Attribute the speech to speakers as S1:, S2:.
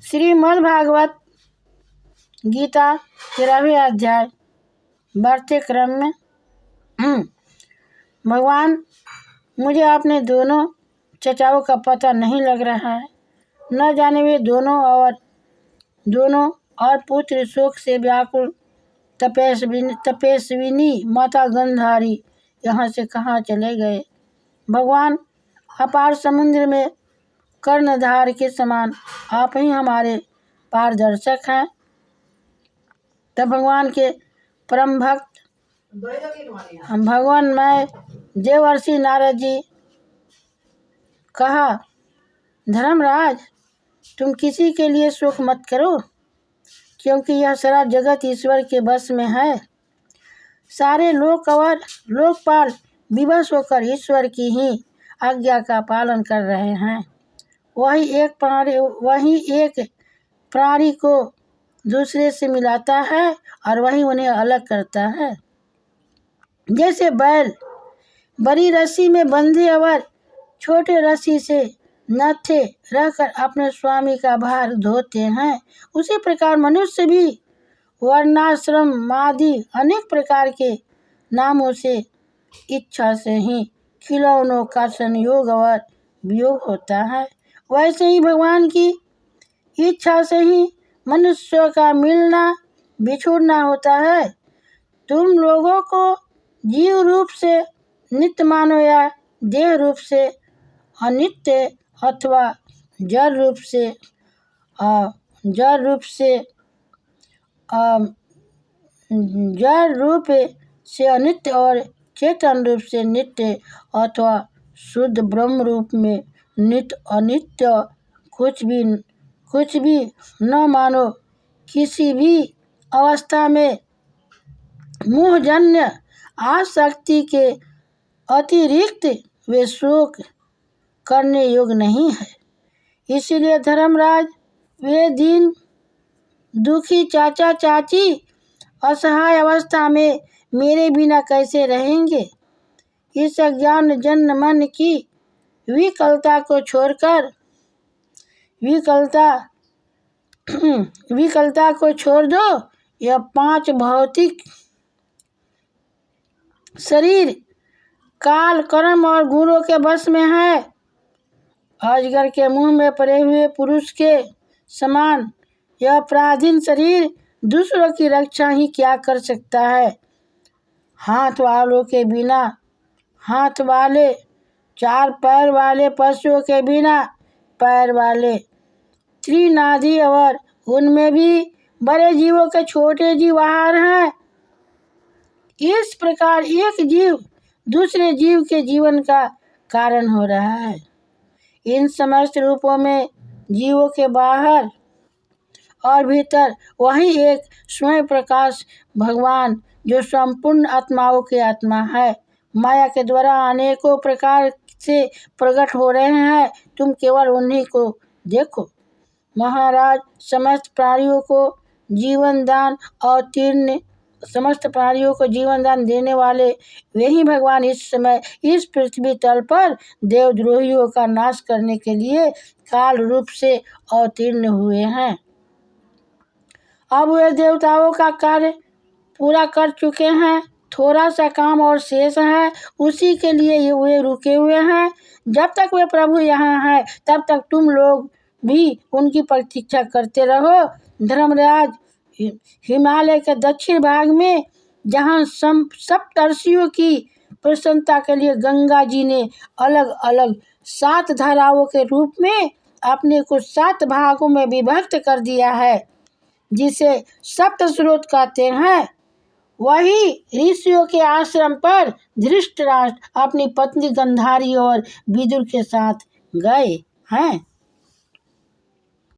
S1: श्रीमद्भागवत गीता 13वें अध्याय बढ़ते क्रम में भगवान, मुझे अपने दोनों चचाओं का पता नहीं लग रहा है। न जाने वे दोनों और पुत्र शोक से व्याकुल तपस्विनी माता गंधारी यहाँ से कहाँ चले गए। भगवान, अपार समुद्र में कर्णधार के समान आप ही हमारे पारदर्शक हैं। तब भगवान के परम भक्त भगवान मैं देवर्षि नारद जी कहा, धर्मराज, तुम किसी के लिए शोक मत करो, क्योंकि यह सारा जगत ईश्वर के बस में है। सारे लोक और लोकपाल विवश होकर ईश्वर की ही आज्ञा का पालन कर रहे हैं। वही एक प्राणी को दूसरे से मिलाता है और वही उन्हें अलग करता है। जैसे बैल बड़ी रस्सी में बंधे और छोटे रस्सी से नत्थे रहकर अपने स्वामी का भार धोते हैं, उसी प्रकार मनुष्य भी वर्णाश्रम आदि अनेक प्रकार के नामों से इच्छा से ही खिलौनों का संयोग और वियोग होता है। वैसे ही भगवान की इच्छा से ही मनुष्यों का मिलना बिछुड़ना होता है। तुम लोगों को जीव रूप से नित्य मानो या देह रूप से अनित्य अथवा जड़ रूप से अनित्य और चेतन रूप से नित्य अथवा शुद्ध ब्रह्म रूप में नित्य अनित्य कुछ भी न मानो। किसी भी अवस्था में मोहजन्य आसक्ति के अतिरिक्त वे शोक करने योग्य नहीं है। इसीलिए धर्मराज, वे दीन दुखी चाचा चाची असहाय अवस्था में मेरे बिना कैसे रहेंगे। इस अज्ञान जन्म मन की विकलता को छोड़कर विकलता को छोड़ दो। यह 5 भौतिक शरीर काल कर्म और गुणों के बस में है। अजगर के मुंह में पड़े हुए पुरुष के समान यह पराधीन शरीर दूसरों की रक्षा ही क्या कर सकता है। हाथ वालों के बिना हाथ वाले, 4 पैर वाले पशुओं के बिना पैर वाले, त्रिनादि और उनमें भी बड़े जीवों के छोटे जीव आहार हैं। इस प्रकार एक जीव दूसरे जीव के जीवन का कारण हो रहा है। इन समस्त रूपों में जीवों के बाहर और भीतर वही एक स्वयं प्रकाश भगवान जो संपूर्ण आत्माओं के आत्मा है, माया के द्वारा अनेकों प्रकार से प्रकट हो रहे हैं। तुम केवल उन्हीं को देखो। महाराज, समस्त प्राणियों को जीवन दान देने वाले वे ही भगवान इस समय इस पृथ्वी तल पर देवद्रोहियों का नाश करने के लिए काल रूप से अवतीर्ण हुए हैं। अब वे देवताओं का कार्य पूरा कर चुके हैं। थोड़ा सा काम और शेष है, उसी के लिए वे रुके हुए हैं। जब तक वे प्रभु यहाँ हैं, तब तक तुम लोग भी उनकी प्रतीक्षा करते रहो। धर्मराज, हिमालय के दक्षिण भाग में जहाँ सप्तर्षियों की प्रसन्नता के लिए गंगा जी ने अलग अलग 7 धाराओं के रूप में अपने को 7 भागों में विभक्त कर दिया है, जिसे सप्त स्रोत कहते हैं, वही ऋषियों के आश्रम पर धृतराष्ट्र अपनी पत्नी गंधारी और विदुर के साथ गए हैं।